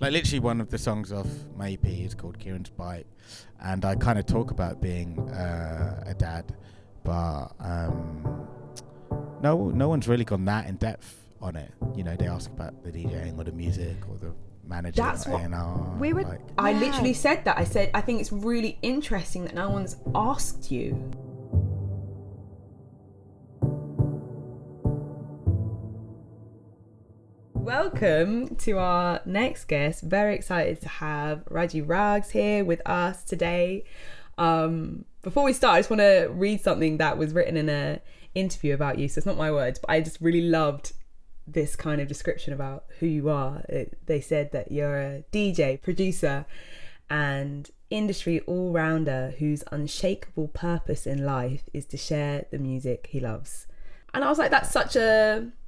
like literally one of the songs off my EP is called Kieran's Bite, and I kind of talk about being a dad, but no one's really gone that in depth on it. You know, they ask about the DJing or the music or the manager. That's what A&R, we would. I literally said that. I said I think it's really interesting that no one's asked you. Welcome to our next guest. Very excited to have Raji Rags here with us today. Before we start, I just want to read something that was written in an interview about you. So it's not my words, but I just really loved this kind of description about who you are. They said that you're a DJ, producer, and industry all-rounder whose unshakable purpose in life is to share the music he loves. And I was like, that's such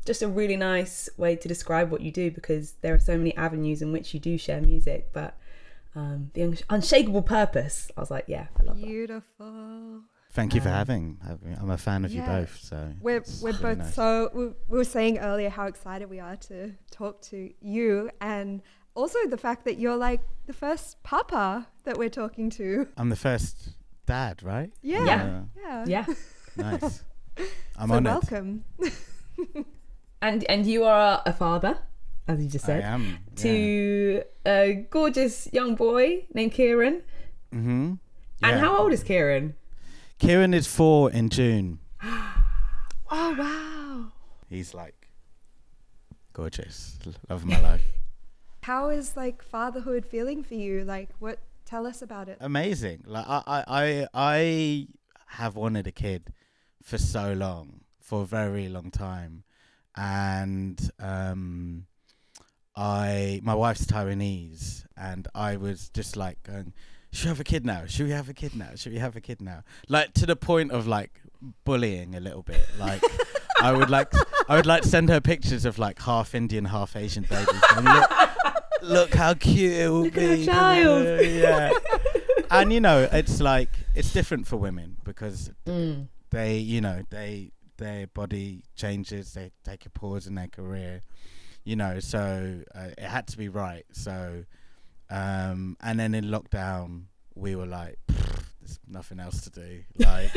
just a really nice way to describe what you do, because there are so many avenues in which you do share music, but the unshakable purpose, I was like, yeah, I love that. Beautiful. Thank you for having me. I'm a fan of you both. So we're really both nice. so we were saying earlier how excited we are to talk to you, and also the fact that you're like the first papa that we're talking to. I'm the first dad, right? Yeah. Nice. I'm so honoured. welcome. And you are a father, as you just said. I am. To a gorgeous young boy named Kieran. Mm-hmm. And how old is Kieran? Kieran is 4 in June. Oh wow. He's like gorgeous. Love of my life. How is like fatherhood feeling for you? Like, what? Tell us about it. Amazing. Like I have wanted a kid for so long, for a very long time, and my wife's Taiwanese, and I was just like going, should we have a kid now? Should we have a kid now? Should we have a kid now? Like, to the point of like bullying a little bit. Like I would like send her pictures of like half Indian, half Asian babies. And look how cute it will be. Look at a child. Yeah. And you know, it's like, it's different for women because they, you know, their body changes, they take a pause in their career, you know, so it had to be right. So and then in lockdown we were like, there's nothing else to do, like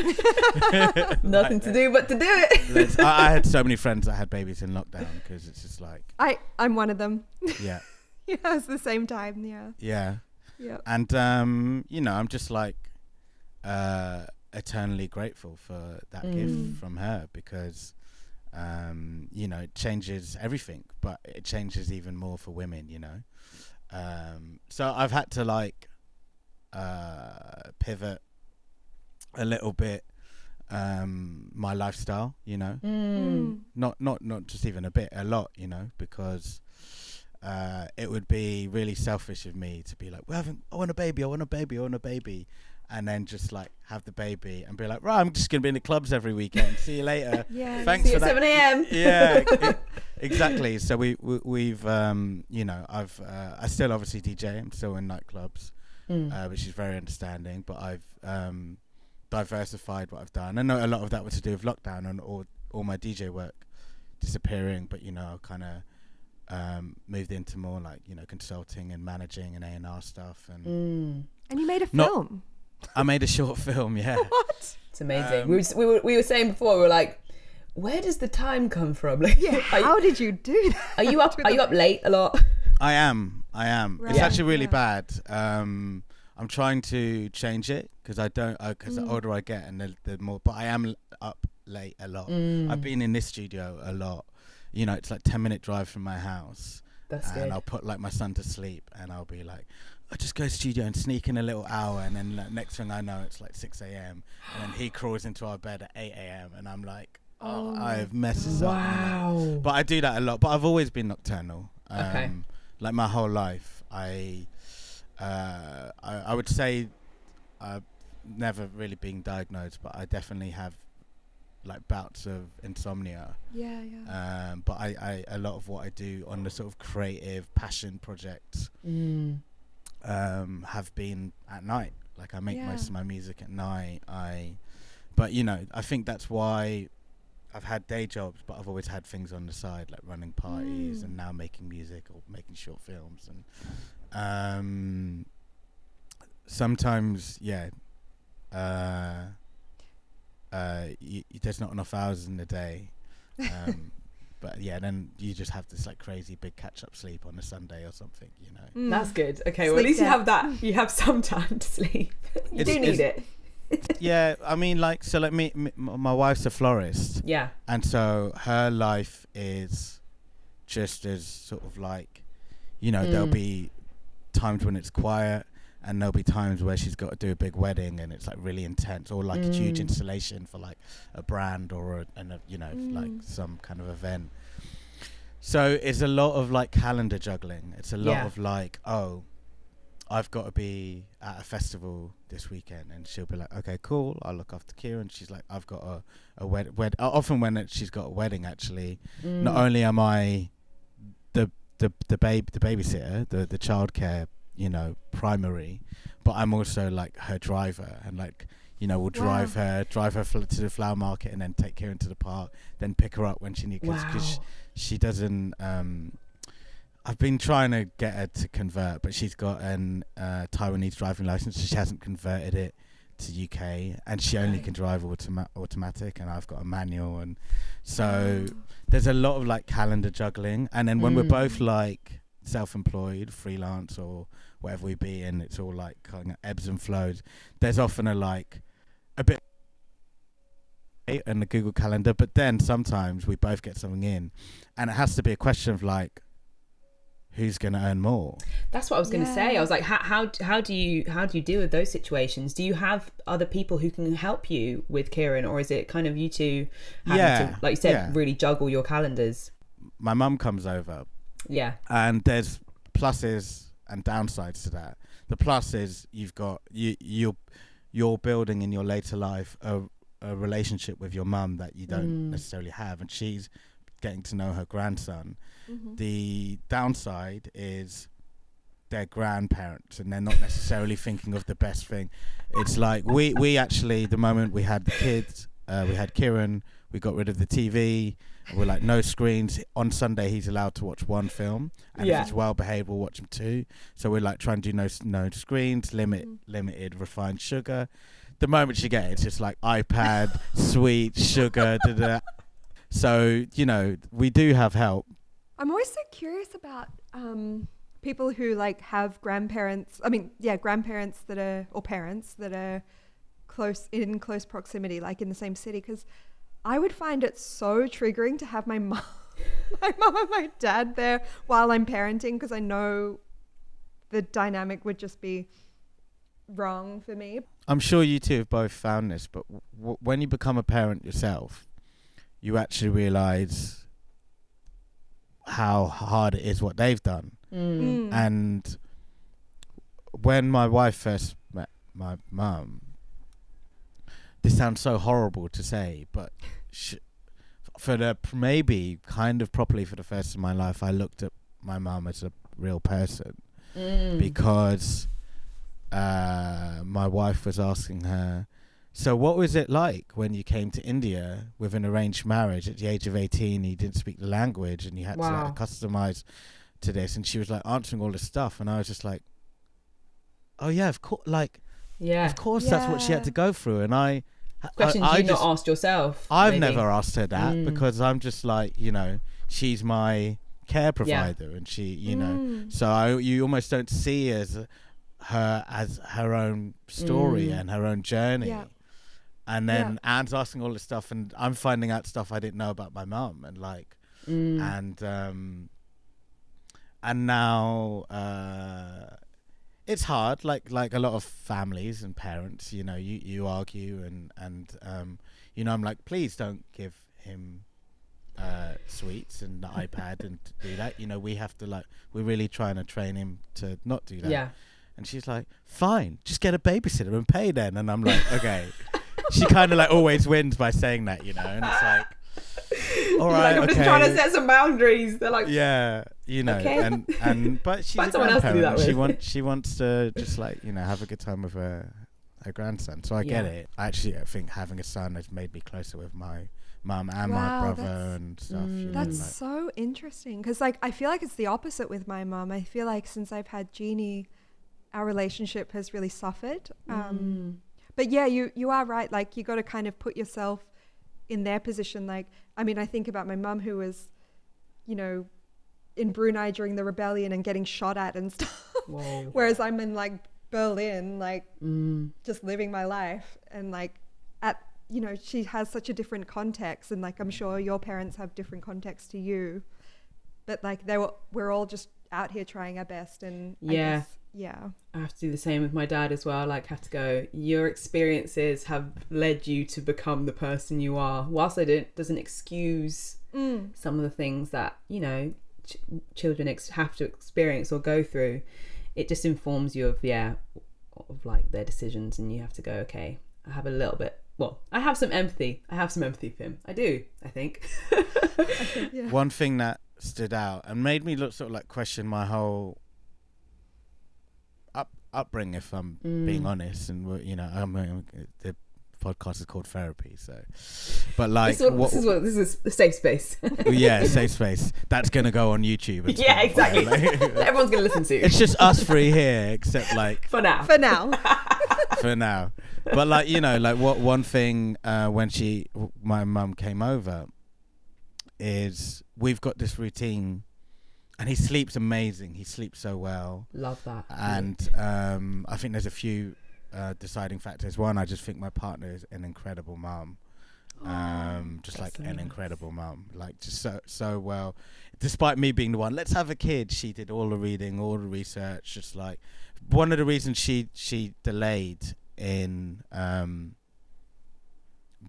Nothing to do but to do it. I had so many friends that had babies in lockdown because it's just like, I'm one of them. yeah. Yeah, it's the same time. Yeah. And you know, I'm just like eternally grateful for that gift from her, because you know, it changes everything, but it changes even more for women, you know. So I've had to like pivot a little bit my lifestyle, you know. Not just even a bit, a lot, you know, because it would be really selfish of me to be like, I want a baby, and then just like have the baby and be like, right, I'm just gonna be in the clubs every weekend. See you later. Yeah. Thanks See for you at that. 7 a.m. Yeah, exactly. So we've you know, I still obviously DJ. I'm still in nightclubs, which is very understanding. But I've diversified what I've done. I know a lot of that was to do with lockdown and all my DJ work disappearing. But you know, I kind of moved into more like, you know, consulting and managing and A&R stuff. And you made a film. I made a short film, yeah. What? It's amazing. We were saying before, we were like, where does the time come from? Like, Yeah. How did you do that? Are you up late a lot? I am. Right. It's actually really Yeah. bad. I'm trying to change it because the older I get and the more, but I am up late a lot. I've been in this studio a lot. You know, it's like 10-minute drive from my house. That's good. And I'll put like my son to sleep and I'll be like, I'll just go to the studio and sneak in a little hour, and then like, next thing I know, it's like 6 a.m. and then he crawls into our bed at 8 a.m. and I'm like, I've messed this up. Wow. But I do that a lot. But I've always been nocturnal. Okay. Like my whole life, I would say I've never really been diagnosed, but I definitely have like bouts of insomnia. Yeah. But I a lot of what I do on the sort of creative passion projects have been at night. Like I make most of my music at night. But you know, I think that's why I've had day jobs, but I've always had things on the side, like running parties and now making music or making short films. Sometimes, yeah. There's not enough hours in the day. But yeah, then you just have this like crazy big catch-up sleep on a Sunday or something, you know. That's good. Okay, well, at least you have that. You have some time to sleep. You do need it. Yeah, I mean, like, so like my wife's a florist. Yeah. And so her life is just as sort of like, you know, there'll be times when it's quiet, and there'll be times where she's got to do a big wedding and it's like really intense, or like a huge installation for like a brand or you know, like some kind of event. So it's a lot of like calendar juggling. It's a lot of like, oh, I've got to be at a festival this weekend, and she'll be like, okay, cool, I'll look after Kieran. She's like, I've got a wedding. Often when she's got a wedding, actually, not only am I the babysitter, the childcare, you know, primary, but I'm also like her driver, and like, you know, we'll drive her to the flower market and then take Kieran to the park, then pick her up when she needs, because she doesn't. I've been trying to get her to convert, but she's got an Taiwanese driving license, so she hasn't converted it to UK, and she only can drive automatic, and I've got a manual, and so there's a lot of like calendar juggling. And then when we're both like self-employed, freelance, or whatever we be, and it's all like kind of ebbs and flows, there's often a bit in the Google Calendar, but then sometimes we both get something in, and it has to be a question of like, who's going to earn more? That's what I was going to say. I was like, how do you deal with those situations? Do you have other people who can help you with Kieran, or is it kind of you two having to, like you said, really juggle your calendars? My mum comes over. Yeah. And there's pluses and downsides to that. The plus is you've got you're building in your later life a relationship with your mum that you don't necessarily have, and she's getting to know her grandson. The downside is they're grandparents, and they're not necessarily thinking of the best thing. It's like we actually, the moment we had the kids, we had Kieran, we got rid of the TV. We're like, no screens. On Sunday, he's allowed to watch one film, and if he's well behaved, we'll watch him two. So we're like trying to do no screens, limited refined sugar. The moment you get it, it's just like iPad, sweet sugar. So, you know, we do have help. I'm always so curious about people who like have grandparents. Grandparents that are, or parents that are in close proximity, like in the same city. Because I would find it so triggering to have my mum and my dad there while I'm parenting, because I know the dynamic would just be wrong for me. I'm sure you two have both found this, but when you become a parent yourself, you actually realise how hard it is what they've done. And when my wife first met my mum, this sounds so horrible to say, but maybe kind of properly for the first in my life, I looked at my mum as a real person, because my wife was asking her, so what was it like when you came to India with an arranged marriage at the age of 18? You didn't speak the language and you had to like, customize to this. And she was like answering all this stuff. And I was just like, oh yeah, of course. Like, of course that's what she had to go through. And questions you not asked yourself. I've never asked her that, because I'm just like, you know, she's my care provider, and she, you know, so you almost don't see her as her own story and her own journey. And then Anne's asking all this stuff, and I'm finding out stuff I didn't know about my mum, and like, and now it's hard. Like a lot of families and parents, you know, you argue, and you know, I'm like, please don't give him sweets and the iPad and do that. You know, we have to we're really trying to train him to not do that. Yeah. And she's like, fine, just get a babysitter and pay then. And I'm like, okay. She kind of like always wins by saying that, you know, and it's like, all right, like, I'm just trying to set some boundaries. They're like, yeah, you know, okay. and but she's a grandparent. She wants to just like, you know, have a good time with her grandson. So I get it. I actually think having a son has made me closer with my mum and my brother and stuff. That's so interesting, because like I feel like it's the opposite with my mum. I feel like since I've had Jeannie, our relationship has really suffered. But yeah, you are right. Like you got to kind of put yourself in their position. Like, I mean, I think about my mum who was, you know, in Brunei during the rebellion and getting shot at and stuff. Whoa. Whereas I'm in like Berlin, like just living my life, and like at, you know, she has such a different context, and like I'm sure your parents have different contexts to you, but like we're all just out here trying our best. And I guess, I have to do the same with my dad as well. Like, have to go, your experiences have led you to become the person you are, whilst it doesn't excuse some of the things that, you know, children have to experience or go through. It just informs you of like their decisions, and you have to go, okay, I have a little bit, well, I have some empathy for him. I do, I think. One thing that stood out and made me look sort of like question my whole upbringing, if I'm being honest, and you know, the podcast is called Therapy, so, but like this is a safe space. Yeah, safe space that's gonna go on YouTube and yeah, exactly. Like, everyone's gonna listen to it's just us three here, except like for now but like, you know, like what one thing when my mum came over is we've got this routine, and he sleeps amazing. He sleeps so well. Love that. And I think there's a few deciding factors. One, I just think my partner is an incredible mum. Just like an incredible mum. Like just so well. Despite me being the one, let's have a kid, she did all the reading, all the research. Just like one of the reasons she delayed in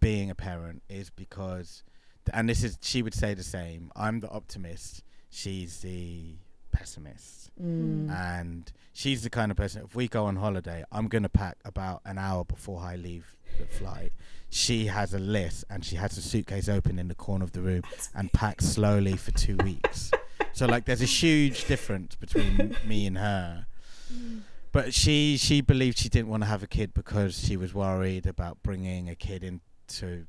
being a parent is because, and this is, she would say the same, I'm the optimist, she's the pessimist. And she's the kind of person, if we go on holiday, I'm going to pack about an hour before I leave the flight. She has a list, and she has a suitcase open in the corner of the room and packs slowly for 2 weeks. So like there's a huge difference between me and her. But she believed she didn't want to have a kid because she was worried about bringing a kid into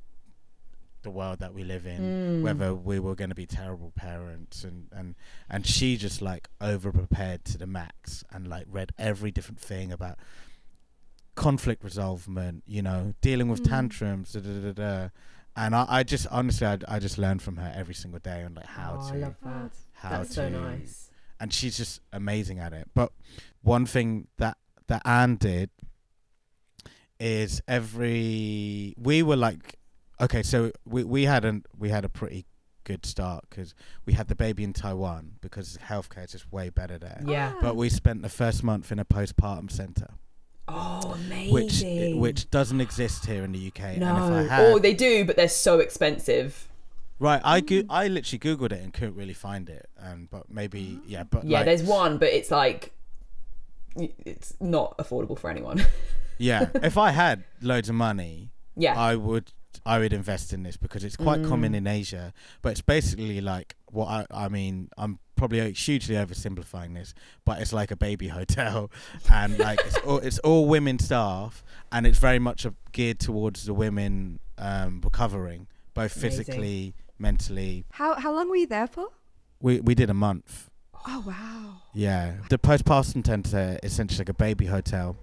the world that we live in, whether we were going to be terrible parents, and she just like over prepared to the max, and like read every different thing about conflict resolvement, you know, dealing with tantrums, and I just honestly I just learned from her every single day on like how to. I love that. That's so nice. And she's just amazing at it. But one thing that Anne did is we were like, okay, so we had a pretty good start because we had the baby in Taiwan, because healthcare is just way better there. Yeah. But we spent the first month in a postpartum centre. Oh, amazing. Which doesn't exist here in the UK. No. And if I had, they do, but they're so expensive. Right, I literally googled it and couldn't really find it, but maybe but yeah, like, there's one, but it's like it's not affordable for anyone. Yeah, if I had loads of money, I would invest in this, because it's quite common in Asia. But it's basically like what I mean. I'm probably hugely oversimplifying this, but it's like a baby hotel, and like it's all women staff, and it's very much geared towards the women recovering, both physically, mentally. How long were you there for? We did a month. Oh wow. Yeah, the postpartum centre is essentially like a baby hotel,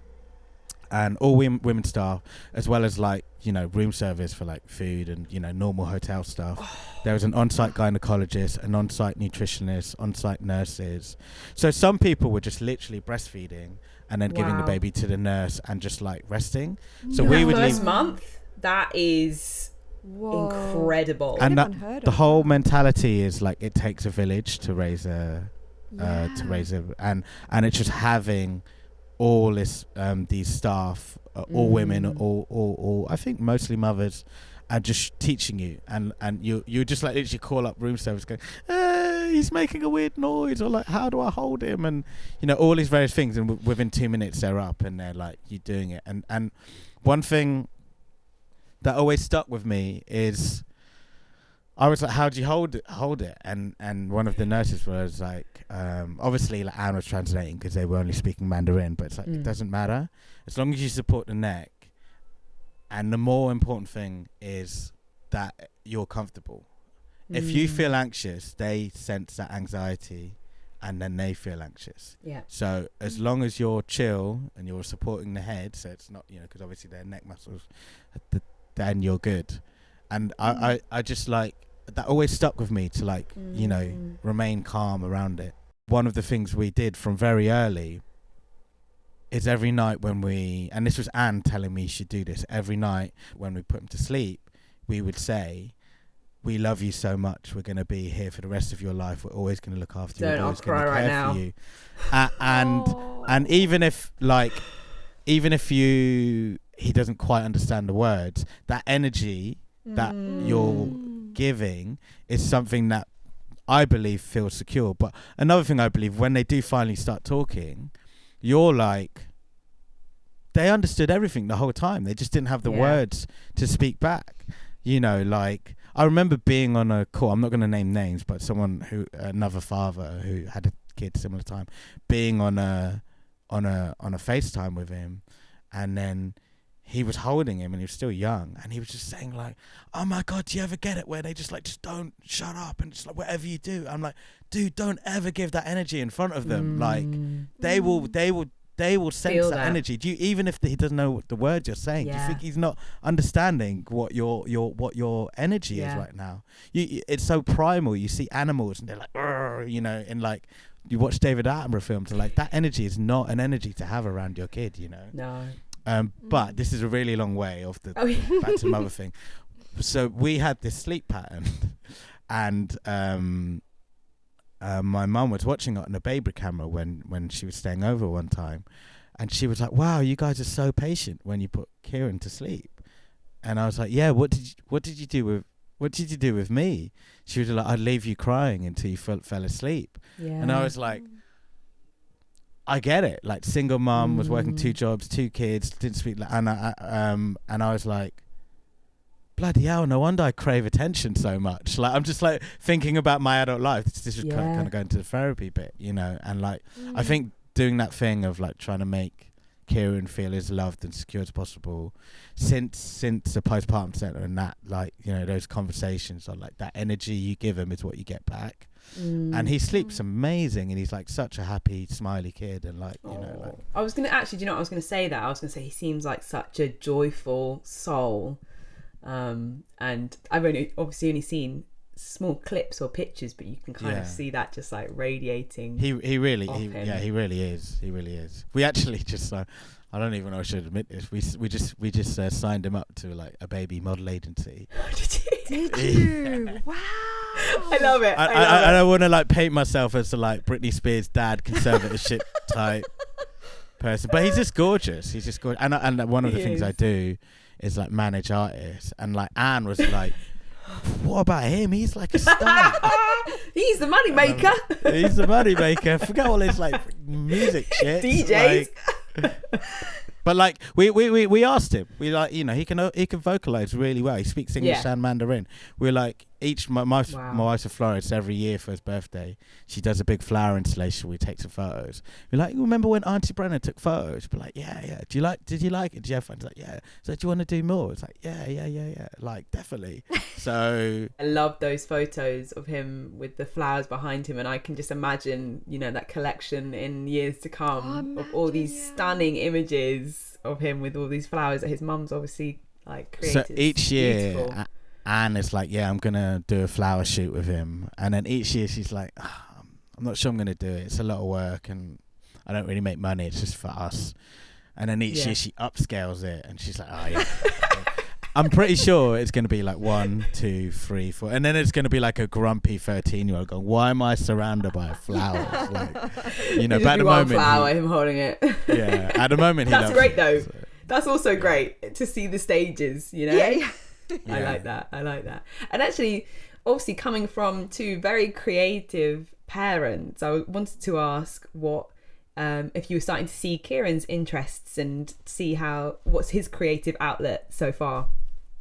and all women staff, as well as like, you know, room service for like food and, you know, normal hotel stuff. There was an on-site gynecologist, an on-site nutritionist, on-site nurses. So some people were just literally breastfeeding and then giving the baby to the nurse and just like resting. So we would first month. That is incredible. And the whole mentality is like it takes a village to raise and it's just having all this these staff, all women, all I think mostly mothers, are just teaching you, and you just like literally call up room service going, he's making a weird noise, or like, how do I hold him, and you know, all these various things, and within 2 minutes they're up and they're like, you're doing it. And one thing that always stuck with me is, I was like, how do you hold it? And one of the nurses was like, obviously like Anne was translating because they were only speaking Mandarin, but it's like, it doesn't matter. As long as you support the neck. And the more important thing is that you're comfortable. If you feel anxious, they sense that anxiety, and then they feel anxious. Yeah. So as long as you're chill and you're supporting the head, so it's not, because obviously their neck muscles, then you're good. And I just like, that always stuck with me to like, remain calm around it. One of the things we did from very early is every night when and this was Anne telling me she should do this, every night when we put him to sleep, we would say, we love you so much. We're going to be here for the rest of your life. We're always going to look after you. We're always going to care for you. And even if he doesn't quite understand the words, that energy that you're giving is something that I believe feels secure. But another thing I believe, when they do finally start talking, you're like, they understood everything the whole time. They just didn't have the words to speak back. Like, I remember being on a call, I'm not going to name names, but another father who had a kid similar time, being on a FaceTime with him, and then he was holding him and he was still young, and he was just saying like, oh my God, do you ever get it where they just like, just don't shut up, and just like, whatever you do. I'm like, dude, don't ever give that energy in front of them. Like, they will sense that energy. Do you, even if he doesn't know what the words you're saying, do you think he's not understanding what your energy is right now? It's so primal. You see animals and they're like, and like, you watch David Attenborough films, and like, that energy is not an energy to have around your kid, No. But this is a really long way off the back to the mother thing. So we had this sleep pattern, and my mum was watching it on a baby camera when she was staying over one time, and she was like, wow, you guys are so patient when you put Kieran to sleep. And I was like, yeah, what did you do with me? She was like, I'd leave you crying until you fell asleep. And I was like, I get it. Like, single mum, was working 2 jobs, 2 kids, didn't speak, and I was like, bloody hell, no wonder I crave attention so much. Like, I'm just like thinking about my adult life. This is kind of going to the therapy bit, and like, I think doing that thing of like trying to make Kieran feel as loved and secure as possible since the postpartum center, and that, like, those conversations on like, that energy you give him is what you get back. And he sleeps amazing, and he's like such a happy, smiley kid, and like, like, I was gonna actually, do you know what I was gonna say? That I was gonna say he seems like such a joyful soul. And I've obviously only seen small clips or pictures, but you can kind of see that just like radiating. He really is. We actually just I don't even know if I should admit this. We just signed him up to like a baby model agency. Did you? Wow. I love it. I don't want to like paint myself as the like Britney Spears dad conservatorship type person, but he's just gorgeous. And one of the things I do is like manage artists, and like Anne was like, what about him? He's like a star. He's the money maker. He's the money maker. Forget all his like music shit. DJs. Like, but like we asked him. We like, he can vocalize really well. He speaks English and Mandarin. We're like, my wife's in Florida, so every year for his birthday she does a big flower installation. We take some photos. We're like, remember when Auntie Brenna took photos? We're like, yeah. Did you like it? Did you have fun? It's like, yeah. So do you want to do more? It's like, yeah. Like, definitely. So I love those photos of him with the flowers behind him, and I can just imagine, that collection in years to come of all these stunning images of him with all these flowers that his mum's obviously like created. So each year beautiful. Anne is like, I'm gonna do a flower shoot with him, and then each year she's like, I'm not sure I'm gonna do it. It's a lot of work, and I don't really make money. It's just for us. And then each year she upscales it, and she's like, I'm pretty sure it's gonna be like 1, 2, 3, 4, and then it's gonna be like a grumpy 13-year-old going, why am I surrounded by flowers? Like, but at the moment, flower, him holding it. Yeah, at the moment, that's great though. It, so. That's also great to see the stages. Yeah. I like that. And actually, obviously, coming from 2 very creative parents, I wanted to ask what, if you were starting to see Kieran's interests and see what's his creative outlet so far.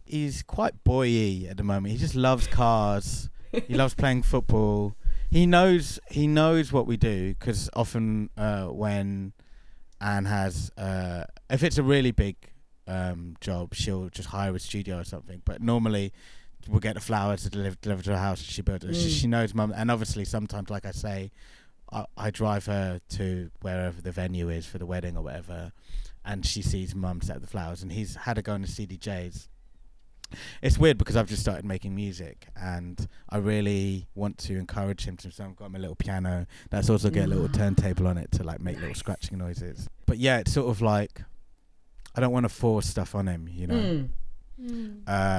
He's quite boy-y at the moment. He just loves cars. He loves playing football. He knows what we do, because often when Anne has, if it's a really big job, she'll just hire a studio or something. But normally will get the flowers to deliver to her house. She built it. She knows mum, and obviously sometimes, like I say, I drive her to wherever the venue is for the wedding or whatever, and she sees mum set the flowers, and he's had her go on to CDJs. It's weird because I've just started making music, and I really want to encourage him to. So I've got my little piano that's also got a little turntable on it to like make little scratching noises. But yeah, it's sort of like I don't want to force stuff on him, you know.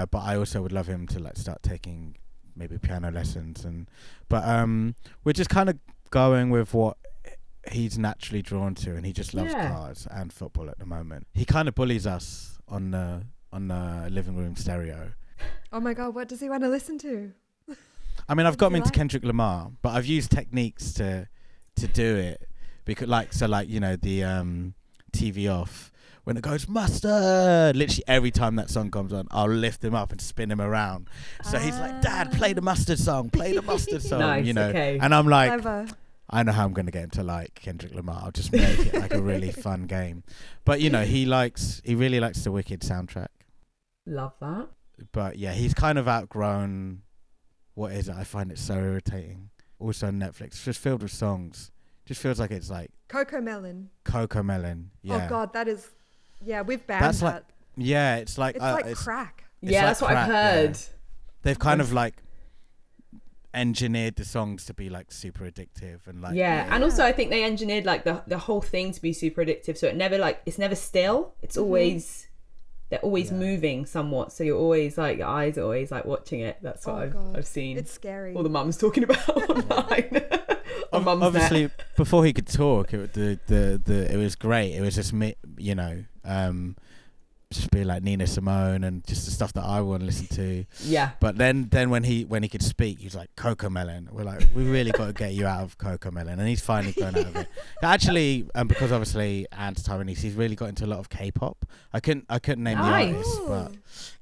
But I also would love him to like start taking maybe piano lessons, but we're just kind of going with what he's naturally drawn to, and he just loves cars and football at the moment. He kind of bullies us on the living room stereo. Oh my god, what does he want to listen to? I mean, I've got him into Kendrick Lamar, but I've used techniques to do it because you know, the TV off when it goes mustard, literally every time that song comes on, I'll lift him up and spin him around. So he's like, Dad, play the mustard song, Nice, you know. okay. And I'm like, Clever. I know how I'm going to get him to like Kendrick Lamar. I'll just make it like a really fun game. But you know, he really likes the Wicked soundtrack. Love that. But yeah, he's kind of outgrown. What is it? I find it so irritating. Also on Netflix, it's just filled with songs. Just feels like it's like Coco Melon. Yeah. Oh god, that is. Yeah, we've banned That's that. like, yeah, it's like it's crack. Yeah, like that's what crack, I've heard. yeah. They've kind of like engineered the songs to be like super addictive and like and also I think they engineered like the whole thing to be super addictive, so it's never still. It's always they're always moving somewhat, so you're always like your eyes are always like watching it. That's what I've seen. It's scary. All the mums talking about online. Obviously, before he could talk, it was great. It was just me, you know, just be like Nina Simone and just the stuff that I want to listen to. Yeah. But then when he could speak, he was like Coco Melon. We're like, we really got to get you out of Coco Melon, and he's finally grown out of it. Actually, because obviously Ant's Taiwanese, he's really got into a lot of K-pop. I couldn't name the artist, but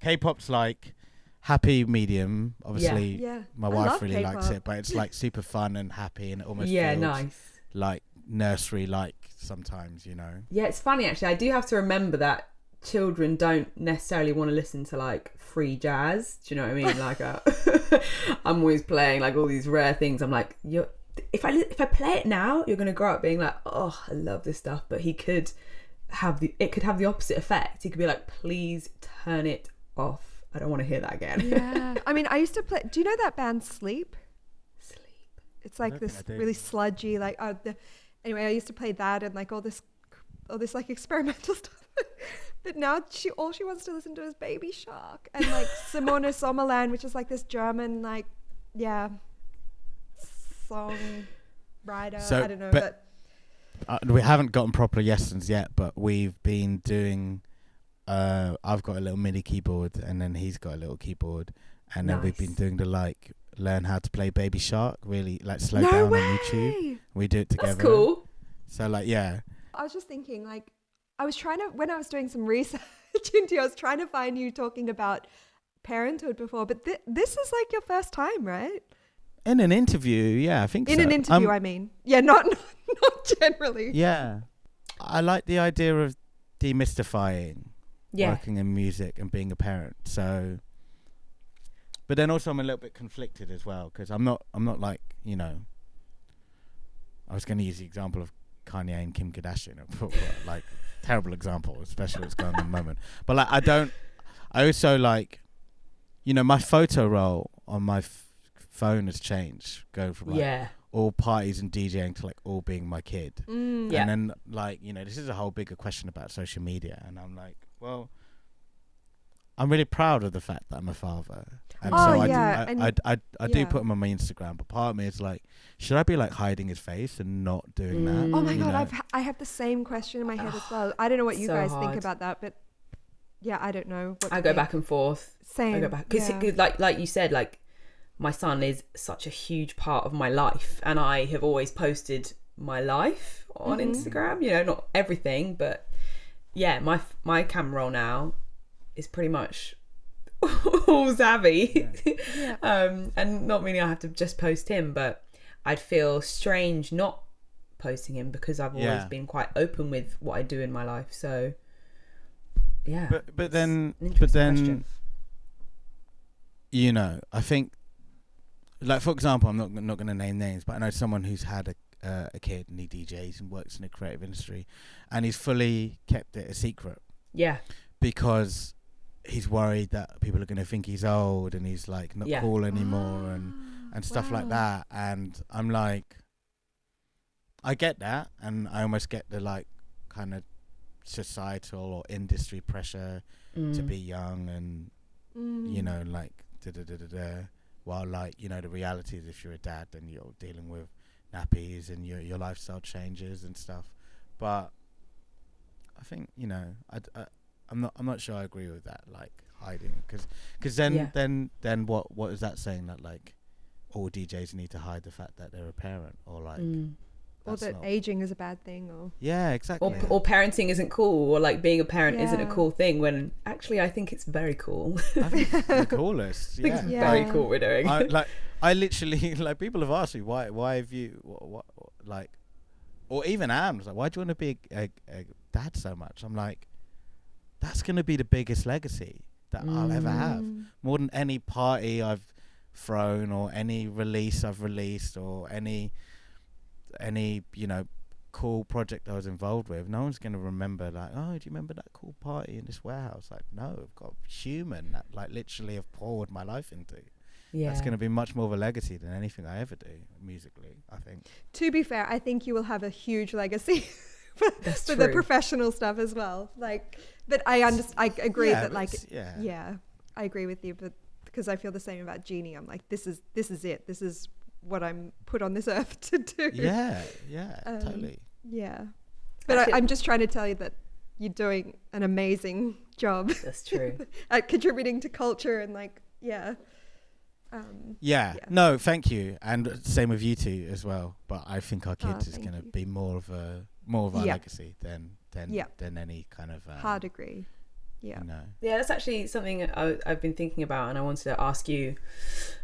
K-pop's like happy medium. Obviously, my wife really likes it, but it's like super fun and happy, and it almost feels nice, like nursery like sometimes, you know. Yeah, it's funny actually. I do have to remember that children don't necessarily want to listen to like free jazz. Do you know what I mean? Like I'm always playing like all these rare things. I'm like, if I play it now, you're gonna grow up being like, oh, I love this stuff. But it could have the opposite effect. He could be like, please turn it off. I don't want to hear that again. Yeah. I mean, I used to play. Do you know that band Sleep? It's like this really sludgy, like anyway, I used to play that and like all this like experimental stuff. But now all she wants to listen to is Baby Shark and like Simone Sommerland, which is like this German song writer. So, I don't know, but we haven't gotten proper lessons yet. But we've been doing. I've got a little mini keyboard, and then he's got a little keyboard, and then we've been doing the like learn how to play Baby Shark, really like slow down on YouTube. We do it together. That's cool. So like, yeah. I was just thinking, like, I was trying to, when I was doing some research into you, I was trying to find you talking about parenthood before, but this is like your first time, right? In an interview, yeah, I think so. In an interview, I mean. Yeah, not generally. Yeah. I like the idea of demystifying working in music and being a parent. So, but then also I'm a little bit conflicted as well, because I'm not like, you know, I was going to use the example of Kanye and Kim Kardashian, like terrible example, especially what's going on at the moment. But like, I also like, you know, my photo roll on my phone has changed, going from like all parties and DJing to like all being my kid. And then like, you know, this is a whole bigger question about social media, and I'm like, well, I'm really proud of the fact that I'm a father. And I do put him on my Instagram, but part of me is like, should I be like hiding his face and not doing that? Oh my God, I have the same question in my head as well. I don't know what you guys think about that, but yeah, I don't know. I go back and forth. Same. I go back because like you said, like my son is such a huge part of my life, and I have always posted my life on Instagram. You know, not everything, but yeah, my camera roll now is pretty much all Zabby. And not meaning I have to just post him, but I'd feel strange not posting him because I've always been quite open with what I do in my life. So yeah, but then question. you know, I think, like, for example, I'm not going to name names, but I know someone who's had a kid and he DJs and works in the creative industry, and he's fully kept it a secret. Yeah. Because he's worried that people are going to think he's old and he's like not cool anymore and stuff like that. And I'm like, I get that, and I almost get the like kind of societal or industry pressure to be young and you know, like while like, you know, the reality is if you're a dad then you're dealing with nappies and your lifestyle changes and stuff. But I think, you know, I'm not sure I agree with that, like hiding, because then what is that saying, that like all DJs need to hide the fact that they're a parent, or like or that aging is a bad thing, or exactly, or parenting isn't cool, or like being a parent isn't a cool thing, when actually I think it's very cool. I think it's the coolest. I think it's very cool what we're doing. I literally, like, people have asked me why have you what like, or even Am's like, why do you want to be a dad so much? I'm like, that's going to be the biggest legacy that I'll ever have, more than any party I've thrown or any release I've released or any you know, cool project I was involved with. No one's going to remember like, oh, do you remember that cool party in this warehouse? Like, no, I've got human that like literally have poured my life into. That's going to be much more of a legacy than anything I ever do musically, I think. To be fair, I think you will have a huge legacy for the professional stuff as well. Like, but I agree that like, I agree with you, but because I feel the same about Jeannie. I'm like, this is it. This is what I'm put on this earth to do. Totally. But actually, I'm just trying to tell you that you're doing an amazing job. That's true. At contributing to culture and like, no, thank you, and same with you two as well. But I think our kids is going to be more of our legacy than any kind of hard agree. You know. That's actually something I've been thinking about, and I wanted to ask you.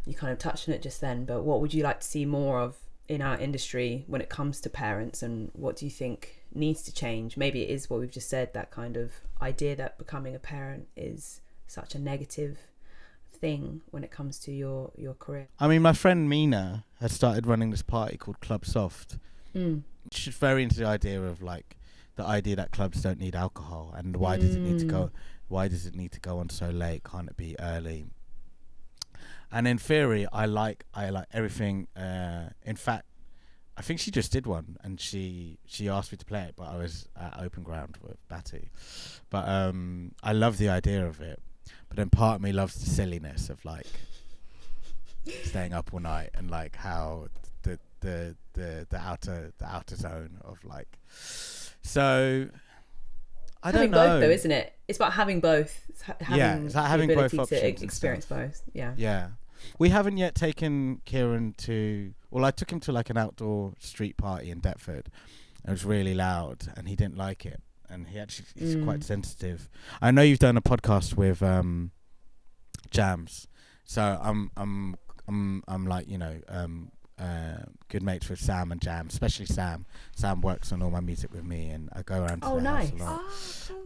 You kind of touched on it just then, but what would you like to see more of in our industry when it comes to parents, and what do you think needs to change? Maybe it is what we've just said, that kind of idea that becoming a parent is such a negative thing when it comes to your career. I mean, my friend Mina has started running this party called Club Soft. She's very into the idea of like the idea that clubs don't need alcohol, and why does it need to go on so late? Can't it be early? And in theory, I like everything. In fact, I think she just did one, and she asked me to play it, but I was at Open Ground with Batty. But I love the idea of it. But then part of me loves the silliness of like staying up all night, and like how the outer zone of like. So I don't know. Having both, though, isn't it? It's about having both. It's having both options to experience both. Yeah. We haven't yet taken Kieran to. Well, I took him to like an outdoor street party in Deptford. It was really loud, and he didn't like it. And he's quite sensitive. I know you've done a podcast with Jams, so I'm like, you know, good mates with Sam and Jam, especially Sam. Sam works on all my music with me, and I go around to the house a lot.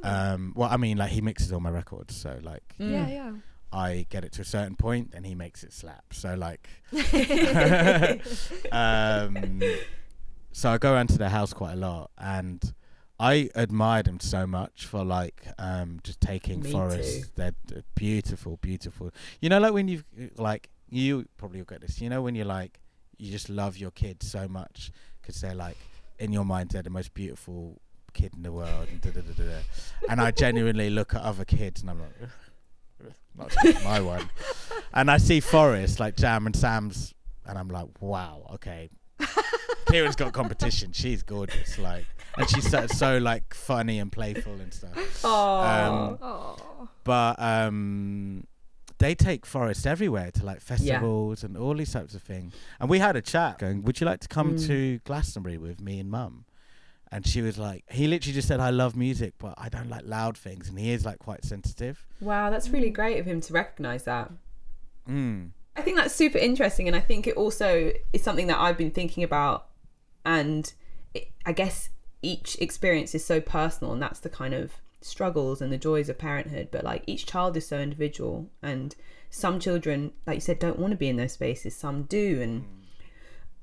Cool. Well, I mean, like, he mixes all my records, so like, I get it to a certain point, and he makes it slap. So like, so I go around to their house quite a lot, and I admired him so much for like just taking forests. They're beautiful. You know, like when you've like, you probably will get this. You know, when you're like, you just love your kids so much because they're like, in your mind, they're the most beautiful kid in the world. And I genuinely look at other kids and I'm like, not my one. And I see Forrest, like Jam and Sam's, and I'm like, wow, okay. Kira's got competition. She's gorgeous, like, and she's so like funny and playful and stuff. But they take Forrest everywhere to like festivals and all these types of things. And we had a chat going, would you like to come to Glastonbury with me and Mum? And she was like, he literally just said, I love music, but I don't like loud things. And he is like quite sensitive. Wow, that's really great of him to recognise that. I think that's super interesting. And I think it also is something that I've been thinking about. And I guess each experience is so personal. And that's the kind of struggles and the joys of parenthood, but like each child is so individual, and some children, like you said, don't want to be in those spaces, some do. And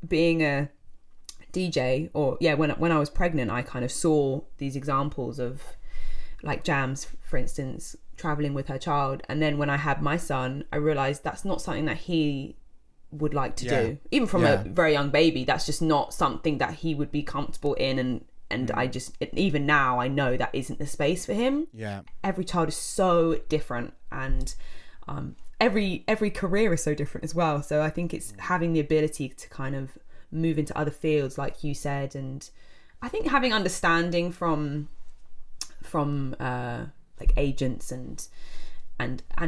being a DJ, or when I was pregnant, I kind of saw these examples of like Jams, for instance, traveling with her child, and then when I had my son, I realized that's not something that he would like to do, even from a very young baby. That's just not something that he would be comfortable in, and I just, even now I know that isn't the space for him. Every child is so different, and every career is so different as well. So I think it's having the ability to kind of move into other fields, like you said, and I think having understanding from like agents and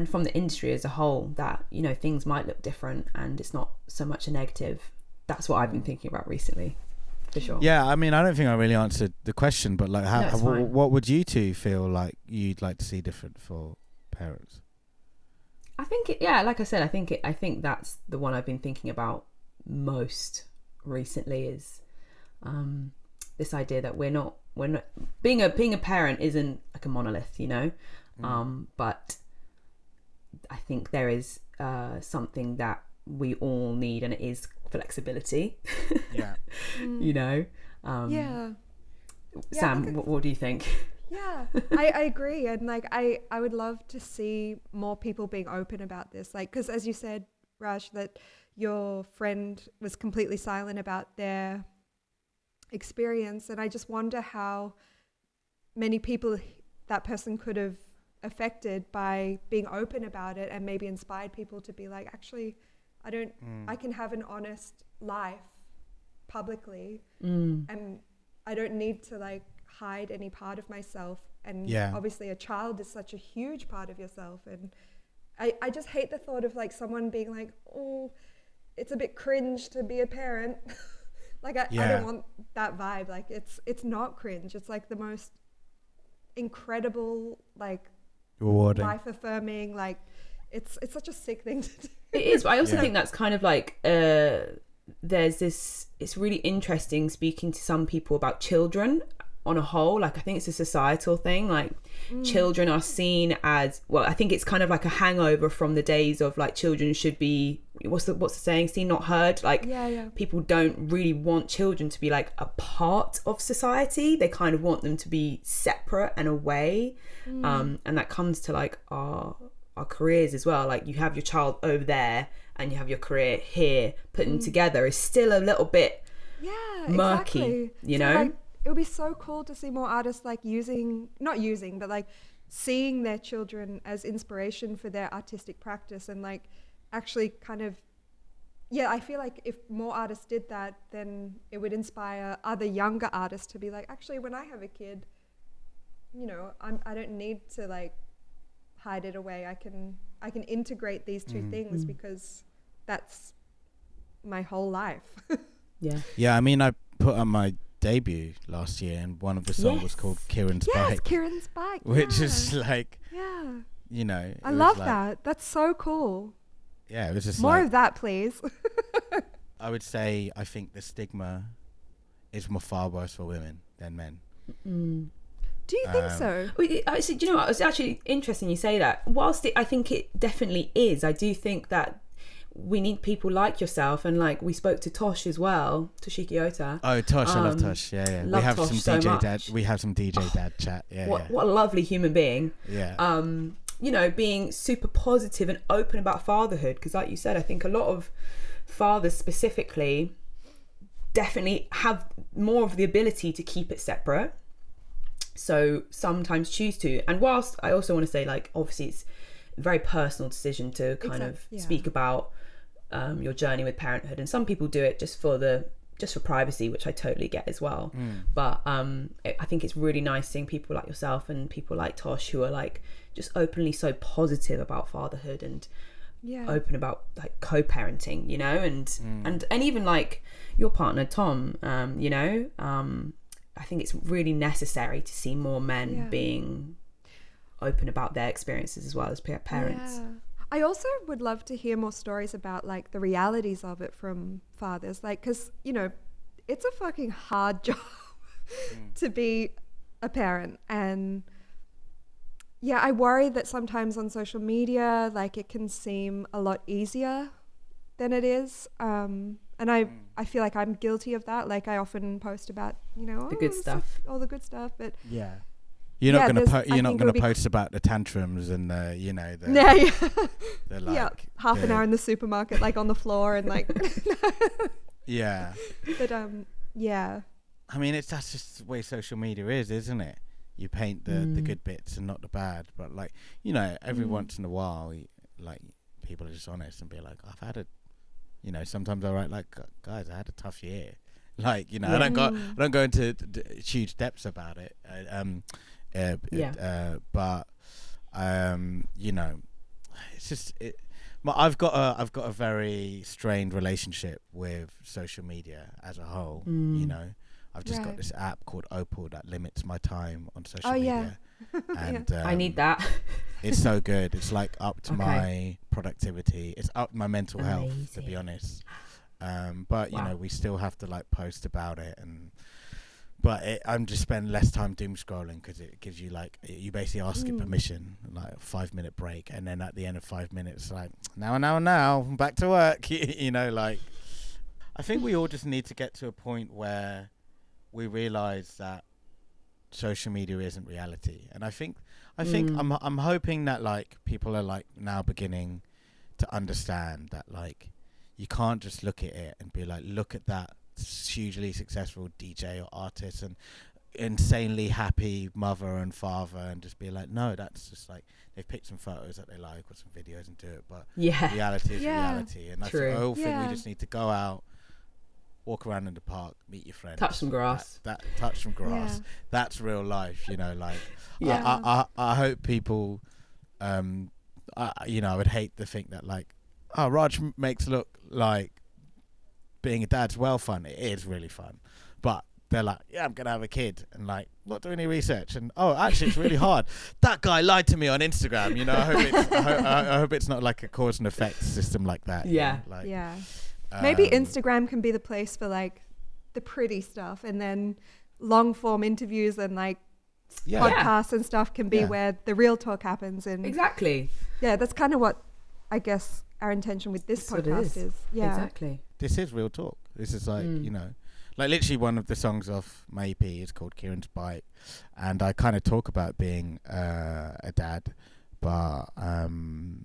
from the industry as a whole, that, you know, things might look different and it's not so much a negative. That's what I've been thinking about recently, for sure. Yeah, I mean, I don't think I really answered the question, but like, what would you two feel like you'd like to see different for parents? I think like I said, I think that's the one I've been thinking about most recently, is this idea that we're not being a parent isn't like a monolith, you know. But I think there is something that we all need, and it is flexibility. You know. Sam, what do you think? I agree, and like I would love to see more people being open about this, like, because as you said, Raj, that your friend was completely silent about their experience, and I just wonder how many people that person could have affected by being open about it, and maybe inspired people to be like, actually, I can have an honest life publicly, and I don't need to like hide any part of myself. And obviously a child is such a huge part of yourself, and I just hate the thought of like someone being like, oh, it's a bit cringe to be a parent. Like I don't want that vibe. Like it's not cringe. It's like the most incredible, like rewarding, life affirming, like it's such a sick thing to do. It is, but I also think that's kind of like there's this, it's really interesting speaking to some people about children on a whole. Like I think it's a societal thing, like children are seen as, well, I think it's kind of like a hangover from the days of like children should be, what's the saying, seen not heard. Like people don't really want children to be like a part of society. They kind of want them to be separate and away. And that comes to like our careers as well. Like you have your child over there and you have your career here, putting together is still a little bit murky, you know. Like, it would be so cool to see more artists like but like seeing their children as inspiration for their artistic practice, and like actually kind of, I feel like if more artists did that, then it would inspire other younger artists to be like, actually, when I have a kid, you know, I don't need to like hide it away. I can integrate these two things because that's my whole life. I mean, I put on my debut last year, and one of the songs was called Kieran's Bike. Kieran's Bike, which is like, you know, I love that. That's so cool. It was just more like, of that, please. I would say I think the stigma is far worse for women than men. Do you think so? Actually, do you know what? It's actually interesting you say that. Whilst I think it definitely is, I do think that we need people like yourself, and like we spoke to Tosh as well, Toshiki Ota. Oh, Tosh, I love Tosh. We have Tosh some so DJ dad. We have some DJ dad chat. What a lovely human being. You know, being super positive and open about fatherhood, because like you said, I think a lot of fathers specifically definitely have more of the ability to keep it separate, so sometimes choose to. And whilst I also want to say, like, obviously it's a very personal decision to kind of speak about your journey with parenthood, and some people do it just for privacy, which I totally get as well. But I think it's really nice seeing people like yourself and people like Tosh who are like just openly so positive about fatherhood and open about like co-parenting, you know, and even like your partner Tom, you know, I think it's really necessary to see more men being open about their experiences as well as parents. I also would love to hear more stories about like the realities of it from fathers, like, because, you know, it's a fucking hard job to be a parent, and yeah, I worry that sometimes on social media, like it can seem a lot easier than it is. And I feel like I'm guilty of that. Like I often post about, The good stuff. all the good stuff, but Yeah. You're not gonna I you're not think it gonna would be post about the tantrums and the the like yeah, half an hour in the supermarket, like on the floor and like, yeah. but yeah, I mean, that's just the way social media is, isn't it? You paint the good bits and not the bad. But like, every once in a while, like people are just honest and be like, I've had sometimes I write like, guys, I had a tough year. Like, I don't go into huge depths about it. But it's just I've got a very strained relationship with social media as a whole. I've just got this app called Opal that limits my time on social media. And I need that. It's so good. It's like up to my productivity. It's up my mental health, to be honest. But we still have to like post about it, but I'm just spending less time doom scrolling because it gives you like, you basically ask it permission, like a 5-minute break, and then at the end of 5 minutes, like now back to work. Like I think we all just need to get to a point where we realize that social media isn't reality, and I think I'm hoping that like people are like now beginning to understand that like you can't just look at it and be like, look at that hugely successful DJ or artist and insanely happy mother and father, and just be like, no, that's just like they've picked some photos that they like or some videos and do it, but reality is reality. And I think we just need to go out, walk around in the park, meet your friends, touch some grass. Touch some grass. That's real life, like. I hope people, I would hate to think that like, oh, Raj makes look like being a dad's well fun. It is really fun, but they're like, yeah, I'm gonna have a kid, and like not do any research, and actually it's really hard. That guy lied to me on Instagram. I hope it's not like a cause and effect system like that. Maybe Instagram can be the place for like the pretty stuff, and then long form interviews and like podcasts and stuff can be where the real talk happens. And exactly, that's kind of what I guess our intention with this podcast is. Exactly. This is real talk. This is like like literally one of the songs off my EP is called Kieran's Bike, and I kind of talk about being a dad, but no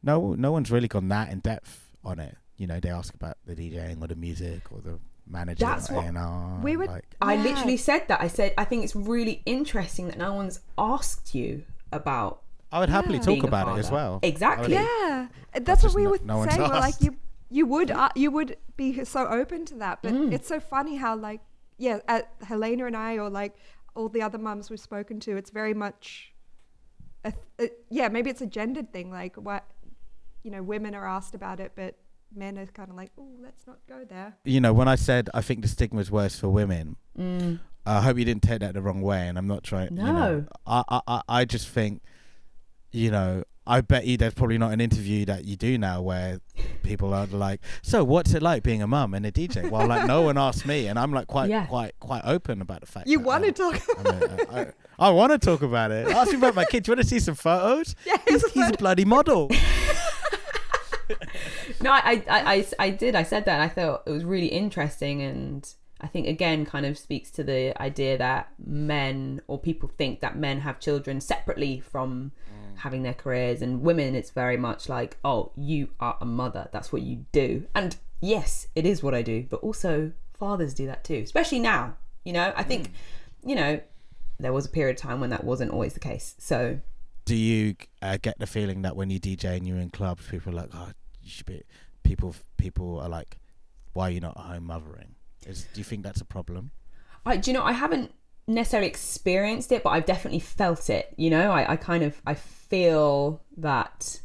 one's really gone that in depth on it. They ask about the DJing or the music or the manager. That's or what A&R, we would. Like, I literally said that. I said I think it's really interesting that no one's asked you about. I would happily talk about it as well. Exactly. Yeah, that's what we were saying. We're like, you would be so open to that, but it's so funny how like Helena and I, or like all the other mums we've spoken to, it's very much maybe it's a gendered thing, like what women are asked about it, but men are kind of like, oh, let's not go there. When I said I think the stigma is worse for women, I hope you didn't take that the wrong way, and I'm not trying. No, I just think, I bet you there's probably not an interview that you do now where people are like, so what's it like being a mum and a DJ? Well, like no one asked me, and I'm like quite open about the fact you want to talk. I want to talk about it. Ask me about my kid. Do you want to see some photos? Yeah, he's a bloody model. No, I did. I said that, and I thought it was really interesting, and I think again kind of speaks to the idea that men, or people think that men have children separately from having their careers, and women it's very much like, oh, you are a mother, that's what you do. And yes, it is what I do, but also fathers do that too, especially now. I think there was a period of time when that wasn't always the case. So do you get the feeling that when you DJ and you're in clubs, people are like, oh, you should be, people are like, why are you not at home mothering? Do you think that's a problem? I haven't necessarily experienced it, but I've definitely felt it. I feel that,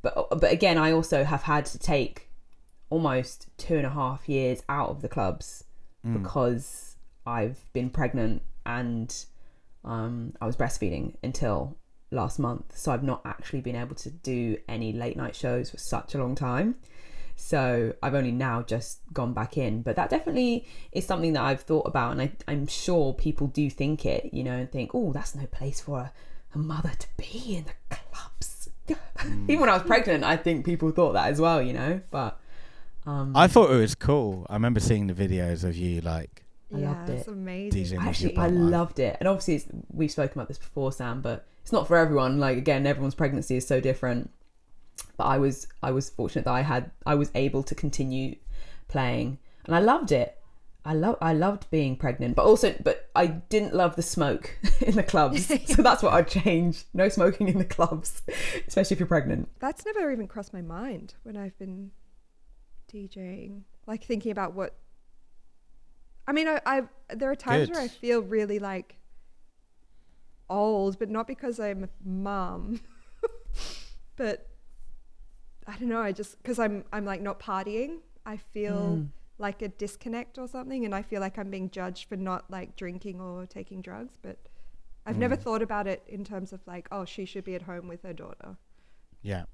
but again, I also have had to take almost 2.5 years out of the clubs because I've been pregnant and I was breastfeeding until last month, so I've not actually been able to do any late night shows for such a long time. So I've only now just gone back in, but that definitely is something that I've thought about, and I'm sure people do think it, and think, oh, that's no place for a mother to be in the clubs. Even when I was pregnant, I think people thought that as well, you know. But I thought it was cool. I remember seeing the videos of you like I loved it. It's amazing. DJing with Actually, your I partner. loved it. And obviously, we've spoken about this before, Sam, but it's not for everyone. Like, again, everyone's pregnancy is so different. But I was fortunate that I was able to continue playing, and I loved it. I loved being pregnant, but I didn't love the smoke in the clubs. So that's what I'd change. No smoking in the clubs, especially if you're pregnant. That's never even crossed my mind when I've been DJing. Like thinking about what. I mean, I there are times Good. where I feel really like old, but not because I'm a mum, but I don't know. I just because I'm like not partying. I feel like a disconnect or something, and I feel like I'm being judged for not like drinking or taking drugs. But I've never thought about it in terms of like, oh, she should be at home with her daughter. Yeah.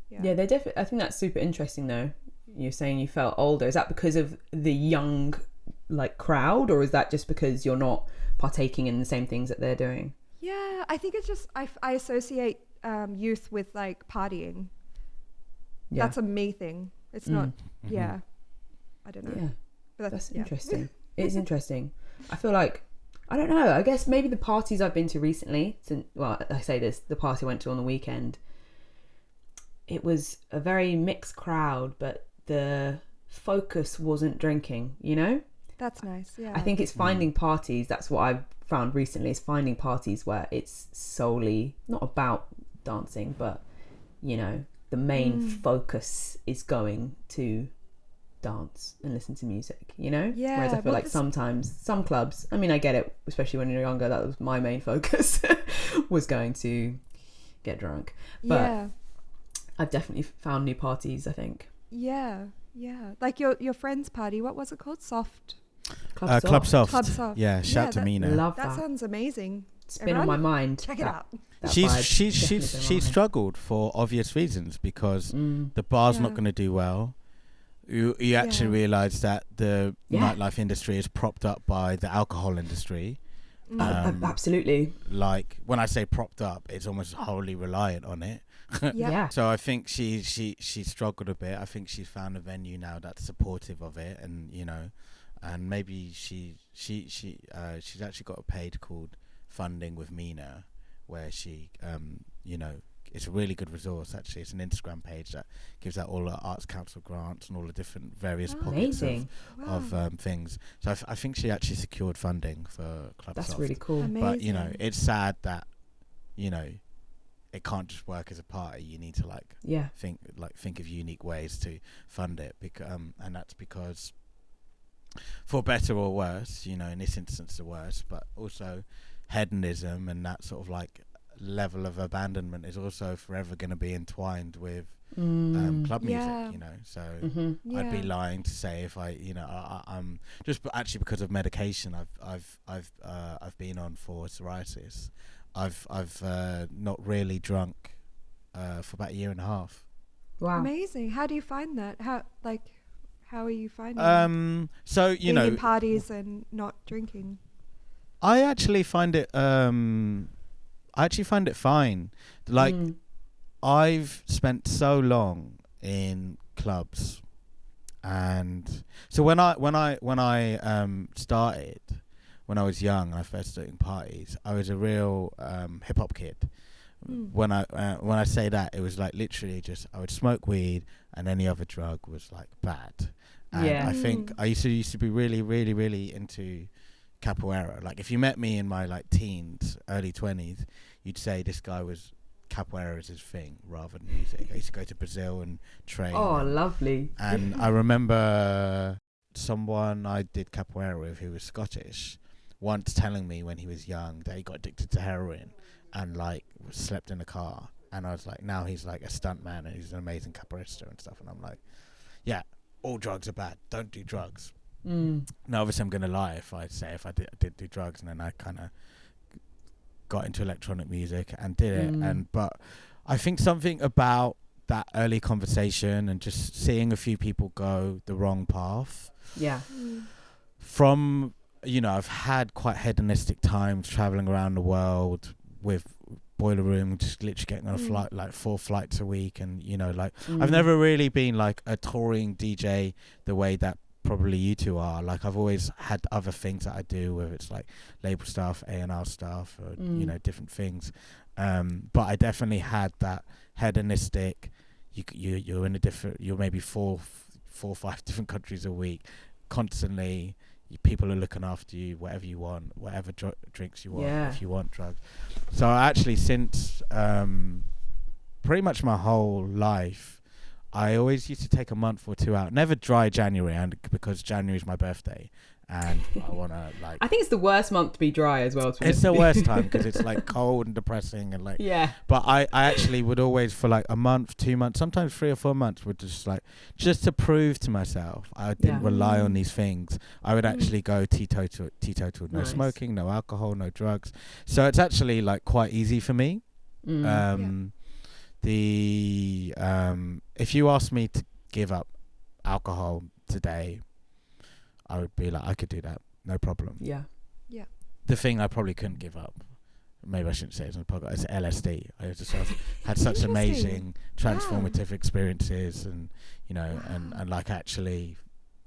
Yeah, they're definitely. I think that's super interesting, though. You're saying you felt older. Is that because of the young, like, crowd, or is that just because you're not partaking in the same things that they're doing? Yeah, I think it's just I associate youth with like partying. Yeah. That's a me thing. It's not. Yeah, I don't know. Yeah, But that's yeah. interesting. It's interesting. I feel like, I don't know, I guess maybe the parties I've been to recently, well, I say this, the party I went to on the weekend, it was a very mixed crowd, but the focus wasn't drinking, you know? That's nice. Yeah. I think it's finding parties, that's what I've found recently, is finding parties where it's solely not about dancing, but, you know, the main focus is going to dance and listen to music, you know? Yeah, Whereas I feel well, like sometimes some clubs, I mean, I get it, especially when you're younger, that was my main focus was going to get drunk. But yeah. I've definitely found new parties, I think. Yeah. Like your friend's party. What was it called? Soft. Club Club Soft. Club Soft. Yeah, shout to that- Mina. Love That that. sounds amazing. It's been on my mind. Check it out. That vibe She's definitely been on my mind. struggled for obvious reasons because the bar's not Yeah. going to do well. You actually realise that the Yeah. nightlife industry is propped up by the alcohol industry. Absolutely. Like when I say propped up, it's almost wholly reliant on it. Yeah. So I think she struggled a bit. I think she's found a venue now that's supportive of it, and you know, and maybe she's actually got a page called Funding with Mina, where she you know, it's a really good resource actually. It's an Instagram page that gives out all the Arts Council grants and all the different various pockets Amazing. of things. So I think she actually secured funding for Club That's Soft. really cool. Amazing. But you know, it's sad that, you know, it can't just work as a party. You need to Yeah. think of unique ways to fund it, and that's because, for better or worse, you know, in this instance the worst, but also hedonism and that sort of like level of abandonment is also forever going to be entwined with club music. Yeah. You know, so Yeah. I'd be lying to say if I'm just actually because of medication I've been on for psoriasis. I've not really drunk for about a year and a half. Wow. Amazing. How do you find that? How are you finding So you being know, in parties and not drinking? I actually find it fine. Like I've spent so long in clubs, and so when I started, when I was young and I first started doing parties, I was a real hip hop kid. When I say that, it was like literally just I would smoke weed and any other drug was like bad. And Yeah. I think I used to be really, really, really into capoeira. Like if you met me in my like teens, early 20s, you'd say this guy was capoeira is his thing rather than music. I used to go to Brazil and train. Oh, lovely. And I remember someone I did capoeira with who was Scottish once telling me when he was young that he got addicted to heroin and like slept in a car. And I was like, now he's like a stunt man and he's an amazing capoeirista and stuff. And I'm like, yeah, all drugs are bad. Don't do drugs. Now, obviously, I'm going to lie if I did do drugs, and then I kind of got into electronic music and did it. But I think something about that early conversation and just seeing a few people go the wrong path. Yeah. From, you know, I've had quite hedonistic times traveling around the world with boiler room, just literally getting on a flight, like 4 flights a week. And, you know, like I've never really been like a touring DJ the way that probably you two are. Like I've always had other things that I do, whether it's like label stuff, A&R stuff, or, you know, different things. But I definitely had that hedonistic, you're in a different, you're maybe four or 5 different countries a week, constantly. People are looking after you, whatever you want, whatever drinks you want, if you want drugs. So actually, since pretty much my whole life, I always used to take a month or 2 out. Never dry January, and because January is my birthday, and I want to like. I think it's the worst month to be dry as well. It's the worst time because it's like cold and depressing and like. Yeah. But I actually would always, for like a month, 2 months, sometimes 3 or 4 months, would just to prove to myself I didn't rely on these things. I would actually go teetotal, no smoking, no alcohol, no drugs. So it's actually like quite easy for me. If you asked me to give up alcohol today, I would be like, I could do that, no problem. Yeah. The thing I probably couldn't give up, maybe I shouldn't say it on the podcast, is LSD. I just had such amazing transformative experiences, and you know, and like actually,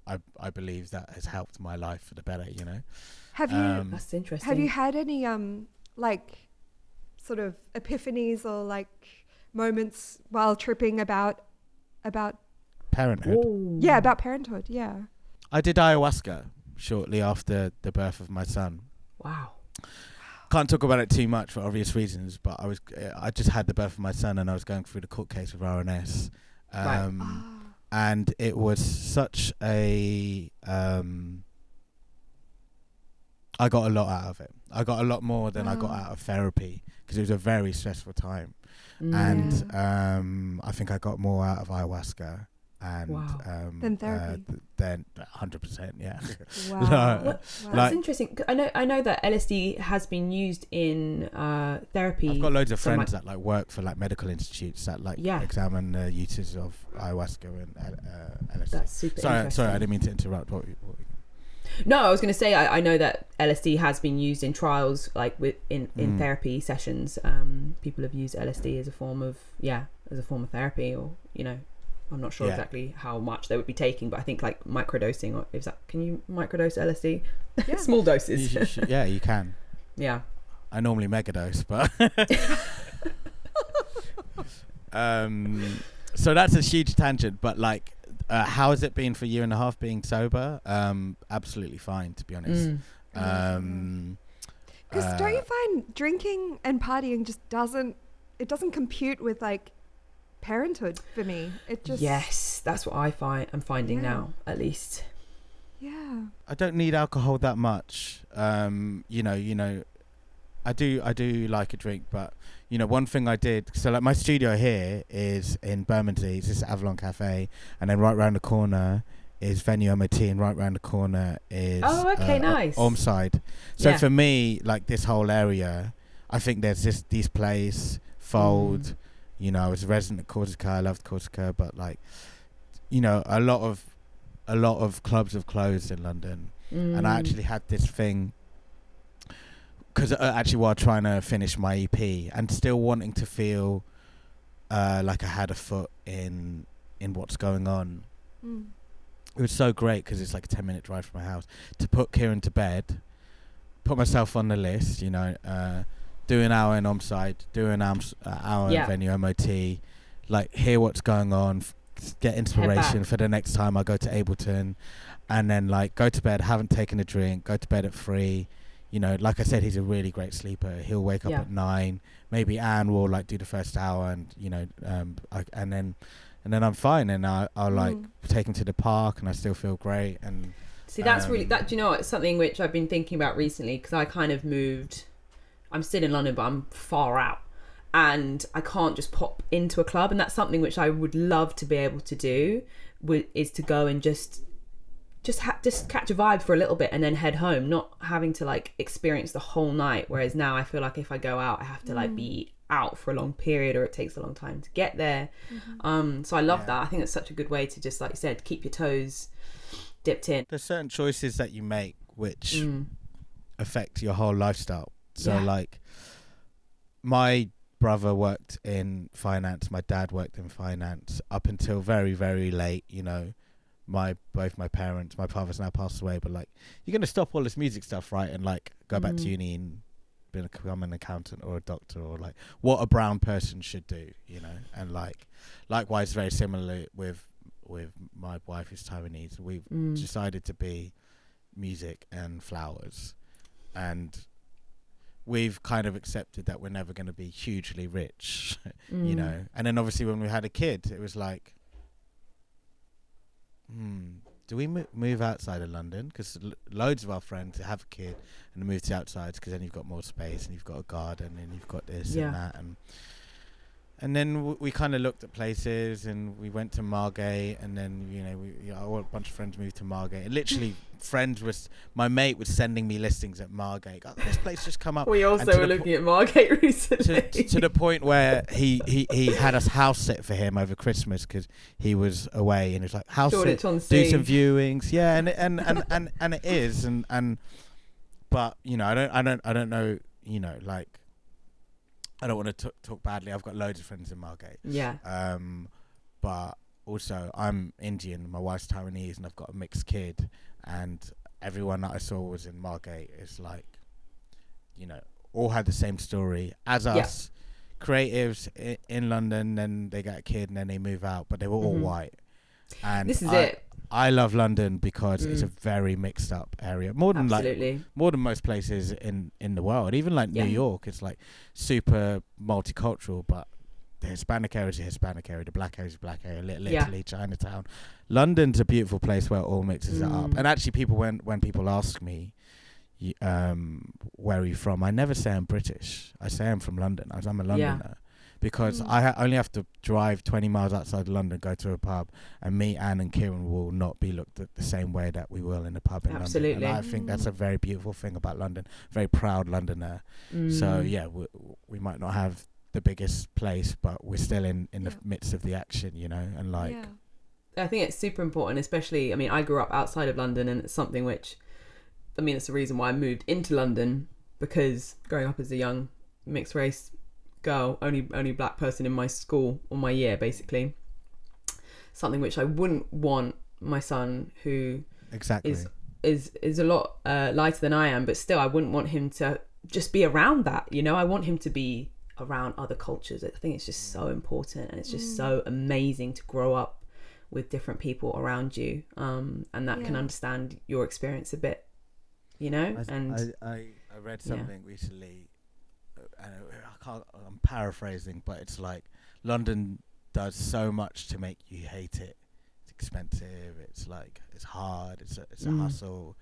I believe that has helped my life for the better. You know. Have you? That's interesting. Have you had any like sort of epiphanies or like moments while tripping about parenthood? Ooh. Yeah, about parenthood. Yeah. I did ayahuasca shortly after the birth of my son. Wow. Can't talk about it too much for obvious reasons, but I just had the birth of my son, and I was going through the court case with RNS. And it was such a I got a lot out of it. I got a lot more than I got out of therapy, because it was a very stressful time. And I think I got more out of ayahuasca and than therapy. Then 100%, yeah. Wow. That's interesting. I know that LSD has been used in therapy. I've got loads of friends that like work for like medical institutes that like examine the uses of ayahuasca and LSD. That's super interesting. Sorry, I didn't mean to interrupt. No, I was going to say I know that LSD has been used in trials, like in therapy sessions. People have used LSD as a form of therapy, or you know, I'm not sure exactly how much they would be taking, but I think like microdosing, or can you microdose LSD? Yeah. Small doses. You can. Yeah. I normally megadose, but so that's a huge tangent, but like. How has it been for a year and a half being sober? Absolutely fine, to be honest. Because don't you find drinking and partying just doesn't compute with like parenthood for me? It just that's what I'm finding now, at least. Yeah. I don't need alcohol that much. You know, I do like a drink, but you know, one thing I did, so like my studio here is in Bermondsey, it's this Avalon Cafe, and then right round the corner is Venue MOT, and right round the corner is nice Ormside. So for me, like this whole area, I think there's these plays, Fold, you know, I was a resident at Corsica, I loved Corsica, but like, you know, a lot of clubs have closed in London, and I actually had this thing, because actually while trying to finish my EP and still wanting to feel like I had a foot in what's going on, it was so great, because it's like a 10-minute drive from my house, to put Kieran to bed, put myself on the list, you know, do an hour in Omside, do an hour in Venue MOT, like hear what's going on, get inspiration for the next time I go to Ableton, and then like go to bed, haven't taken a drink, go to bed at 3. You know, like I said, he's a really great sleeper. He'll wake up at 9. Maybe Anne will like do the first hour, and you know, and then I'm fine, and I'll like take him to the park, and I still feel great. And see, that's really that. Do you know, it's something which I've been thinking about recently, because I kind of moved. I'm still in London, but I'm far out, and I can't just pop into a club, and that's something which I would love to be able to do. Is to go and just catch a vibe for a little bit and then head home, not having to like experience the whole night. Whereas now I feel like if I go out, I have to like be out for a long period, or it takes a long time to get there. So I love that. I think it's such a good way to just, like you said, keep your toes dipped in. There's certain choices that you make which affect your whole lifestyle. So like my brother worked in finance, my dad worked in finance up until very, very late, you know. Both my parents, my father's now passed away, but like, you're going to stop all this music stuff, right? And like go back to uni and become an accountant or a doctor, or like what a brown person should do, you know. And like likewise, very similarly with my wife who's Taiwanese, we've decided to be music and flowers, and we've kind of accepted that we're never going to be hugely rich, you know. And then obviously when we had a kid, it was like, do we move outside of London? Because loads of our friends have a kid and move to outsides, because then you've got more space and you've got a garden and you've got this and that. And then we kind of looked at places, and we went to Margate, and then, you know, a bunch of friends moved to Margate. And literally, my mate was sending me listings at Margate. Oh, this place just come up. We also were looking at Margate recently. To the point where he had us house sit for him over Christmas, because he was away, and he was like, house sit, do some viewings. Yeah, and it is, but you know, I don't know, you know, like, I don't want to talk badly. I've got loads of friends in Margate. Yeah. But also I'm Indian. My wife's Taiwanese, and I've got a mixed kid. And everyone that I saw was in Margate. Is like, you know, all had the same story as us. Creatives in London, then they get a kid, and then they move out. But they were all white. And this is it. I love London because it's a very mixed up area, more than most places in the world. Even like New York, it's like super multicultural, but the Hispanic area is a Hispanic area, the black area is a black area, Little Italy, Chinatown. London's a beautiful place where it all mixes it up. And actually, people when people ask me, where are you from, I never say I'm British. I say I'm from London. I'm a Londoner. Because I only have to drive 20 miles outside London, go to a pub, and me, Anne and Kieran will not be looked at the same way that we will in a pub in London. And I think that's a very beautiful thing about London. Very proud Londoner. So yeah, we might not have the biggest place, but we're still in the midst of the action, you know. And like, I think it's super important, especially, I mean, I grew up outside of London, and it's something which, I mean, it's the reason why I moved into London, because growing up as a young mixed race girl, only black person in my school, or my year, basically, something which I wouldn't want my son, who is a lot lighter than I am, but still I wouldn't want him to just be around that, you know. I want him to be around other cultures. I think it's just so important, and it's just so amazing to grow up with different people around you, and that can understand your experience a bit, you know. I read something recently, and I'm paraphrasing, but it's like, London does so much to make you hate it. It's expensive, it's like, it's hard, it's a hustle,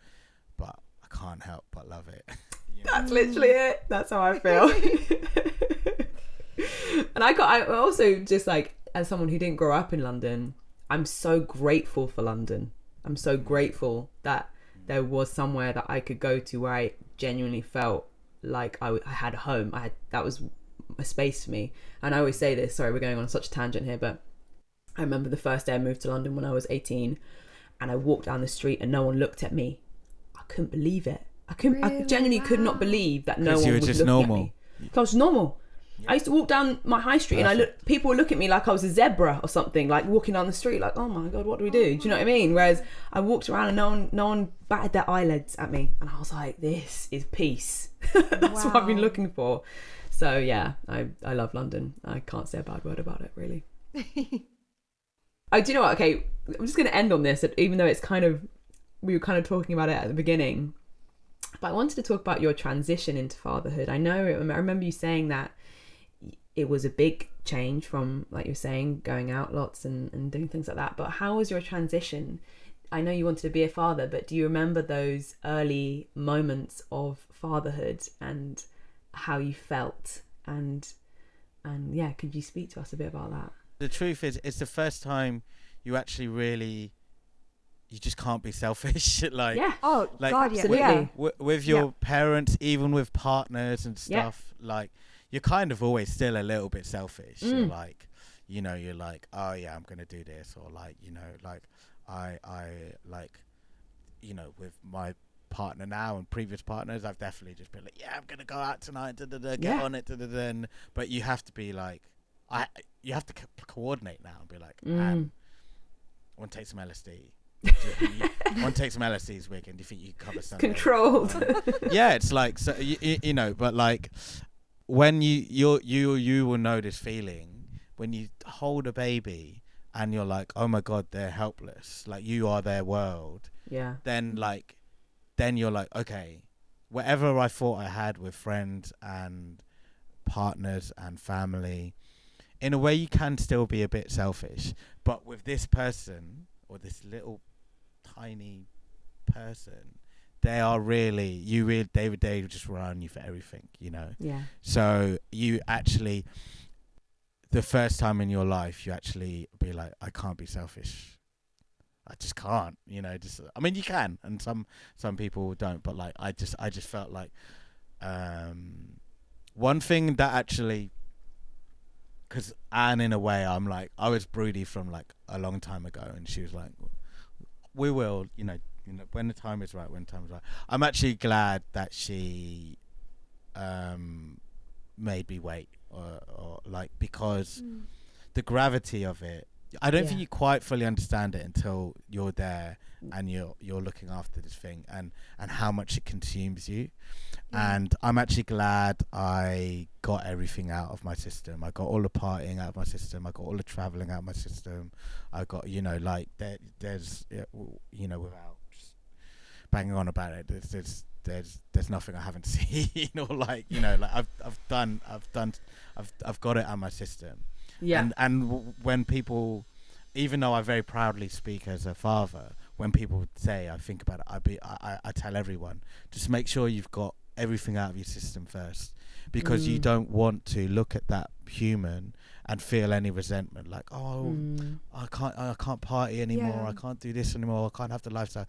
but I can't help but love it. You know? That's literally it. That's how I feel. And I also, just like, as someone who didn't grow up in London, I'm so grateful for London. I'm so grateful that there was somewhere that I could go to where I genuinely felt like I had a home. That was a space for me. And I always say this, sorry, we're going on such a tangent here, but I remember the first day I moved to London when I was 18, and I walked down the street and no one looked at me. I couldn't believe it. I genuinely could not believe that no one was looking at me. I was normal. Yeah. I used to walk down my high street and people would look at me like I was a zebra or something, like walking down the street like, oh my God, what do we do? Do you know what I mean? Whereas I walked around and no one batted their eyelids at me, and I was like, this is peace. That's what I've been looking for. So yeah, I love London. I can't say a bad word about it, really. Oh, do you know what? Okay, I'm just going to end on this, even though it's we were kind of talking about it at the beginning, but I wanted to talk about your transition into fatherhood. I remember you saying that it was a big change from, like you were saying, going out lots and doing things like that. But how was your transition? I know you wanted to be a father, but do you remember those early moments of fatherhood and how you felt? And yeah, could you speak to us a bit about that? The truth is, it's the first time you actually really, you just can't be selfish. Like, yeah. Oh, like, God, absolutely. With your parents, even with partners and stuff, like, you're kind of always still a little bit selfish. You're like, you know, you're like, oh yeah, I'm going to do this. Or like, you know, like I like, you know, with my partner now and previous partners, I've definitely just been like, yeah, I'm gonna go out tonight, get on it, but you have to be like, you have to coordinate now and be like, I want to take some LSD. One takes some LSD this weekend. Do you think you can cover Sunday? Controlled. Yeah, it's like, so you know, but like when you will know this feeling when you hold a baby and you're like, oh my god, they're helpless, like you are their world. Yeah. Then you're like, okay, whatever I thought I had with friends and partners and family, in a way you can still be a bit selfish, but with this person or this little tiny person, they are really they just rely on you for everything, you know. Yeah. So you actually, the first time in your life, you actually be like, I can't be selfish, I just can't, you know. Just, I mean, you can, and some people don't, but like I just felt like one thing that actually, because Anne, in a way, I'm like, I was broody from like a long time ago, and she was like, we will, you know, when the time is right, I'm actually glad that she made me wait, or like, because the gravity of it, I don't think you quite fully understand it until you're there and you're looking after this thing, and how much it consumes you. And I'm actually glad I got everything out of my system. I got all the partying out of my system. I got all the traveling out of my system. I got, you know, like there's, you know, without just banging on about it, there's nothing I haven't seen, or like, you know, like I've got it out of my system. Yeah. And when people, even though I very proudly speak as a father, when people say I think about it, I tell everyone, just make sure you've got everything out of your system first, because you don't want to look at that human and feel any resentment, like, oh, I can't party anymore, I can't do this anymore, I can't have the lifestyle.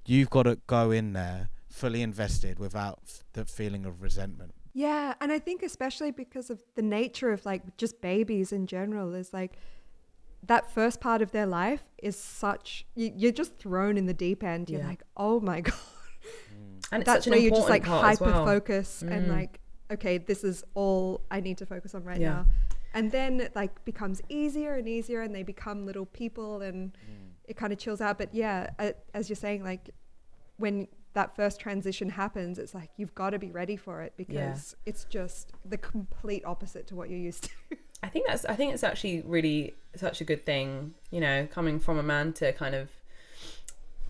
You've got to go in there fully invested without the feeling of resentment. Yeah, and I think especially because of the nature of like just babies in general, is like that first part of their life is such, you're just thrown in the deep end. You're like, oh my god. And it's that's such an where you just like important part hyper as well. focus and like, okay, this is all I need to focus on right Yeah. now. And then it like becomes easier and easier, and they become little people, and it kind of chills out. But yeah, as you're saying, like when that first transition happens, it's like you've got to be ready for it, because it's just the complete opposite to what you're used to. I think it's actually really such a good thing, you know, coming from a man to kind of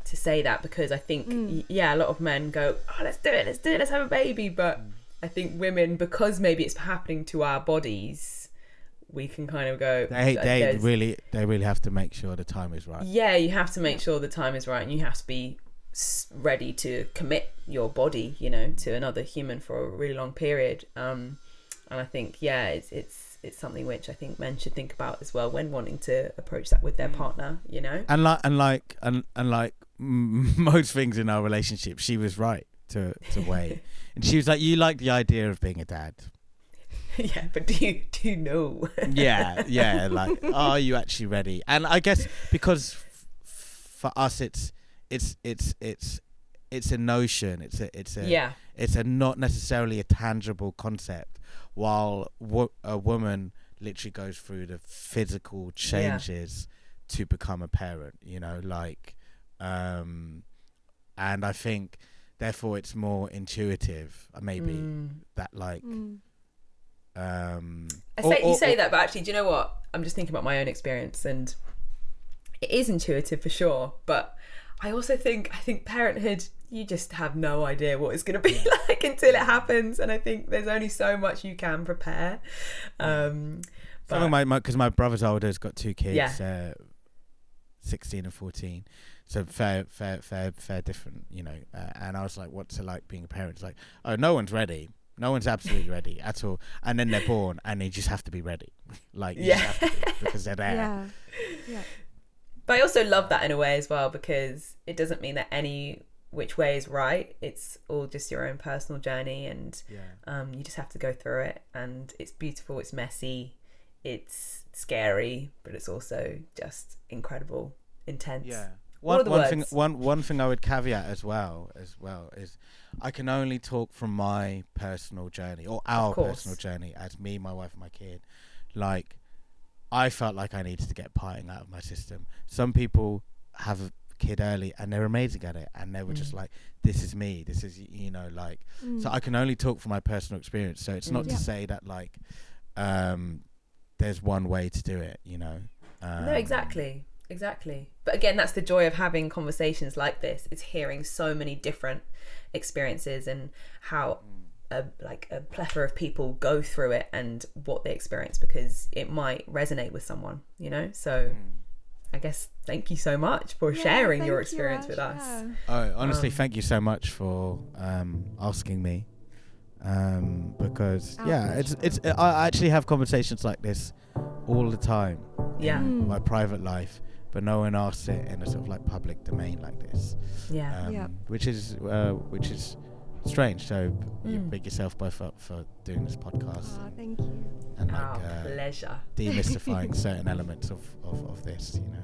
to say that, because I think a lot of men go, oh, let's do it, let's have a baby, but I think women, because maybe it's happening to our bodies, we can kind of go, they really have to make sure the time is right. Yeah, you have to make sure the time is right, and you have to be ready to commit your body, you know, to another human for a really long period. And I think it's something which I think men should think about as well when wanting to approach that with their partner, you know. And like most things in our relationship, she was right to wait, and she was like, you like the idea of being a dad. Yeah, but do you know? yeah, like, are you actually ready? And I guess because for us it's a notion, it's a not necessarily a tangible concept, while a woman literally goes through the physical changes to become a parent, you know, like and I think therefore it's more intuitive, maybe that like you say that, but actually, do you know what, I'm just thinking about my own experience, and it is intuitive for sure, but I also think parenthood, you just have no idea what it's going to be like until it happens, and I think there's only so much you can prepare. But because my brother's older, has got two kids, 16 and 14, so fair different, you know. And I was like, what's it like being a parent? It's like, oh, no one's ready. No one's absolutely ready at all, and then they're born, and they just have to be ready, like you just have to be, because they're there. Yeah. But I also love that in a way as well, because it doesn't mean that any which way is right. It's all just your own personal journey, and you just have to go through it. And it's beautiful, it's messy, it's scary, but it's also just incredible, intense. What are the words? One thing I would caveat as well is I can only talk from my personal journey or our personal journey as me, my wife, and my kid. Like, I felt like I needed to get partying out of my system. Some people have a kid early and they're amazing at it, and they were just like, this is me, this is, you know, like, so I can only talk from my personal experience. So it's not to say that like there's one way to do it, you know. No, exactly. But again, that's the joy of having conversations like this. It's hearing so many different experiences and how a plethora of people go through it and what they experience, because it might resonate with someone, you know. So I guess thank you so much for sharing your experience with us. Oh, honestly, thank you so much for asking me, because I actually have conversations like this all the time in my private life, but no one asks it in a sort of like public domain like this, which is strange. So you big yourself both up for doing this podcast. Thank you. And Our pleasure. demystifying certain elements of this, you know.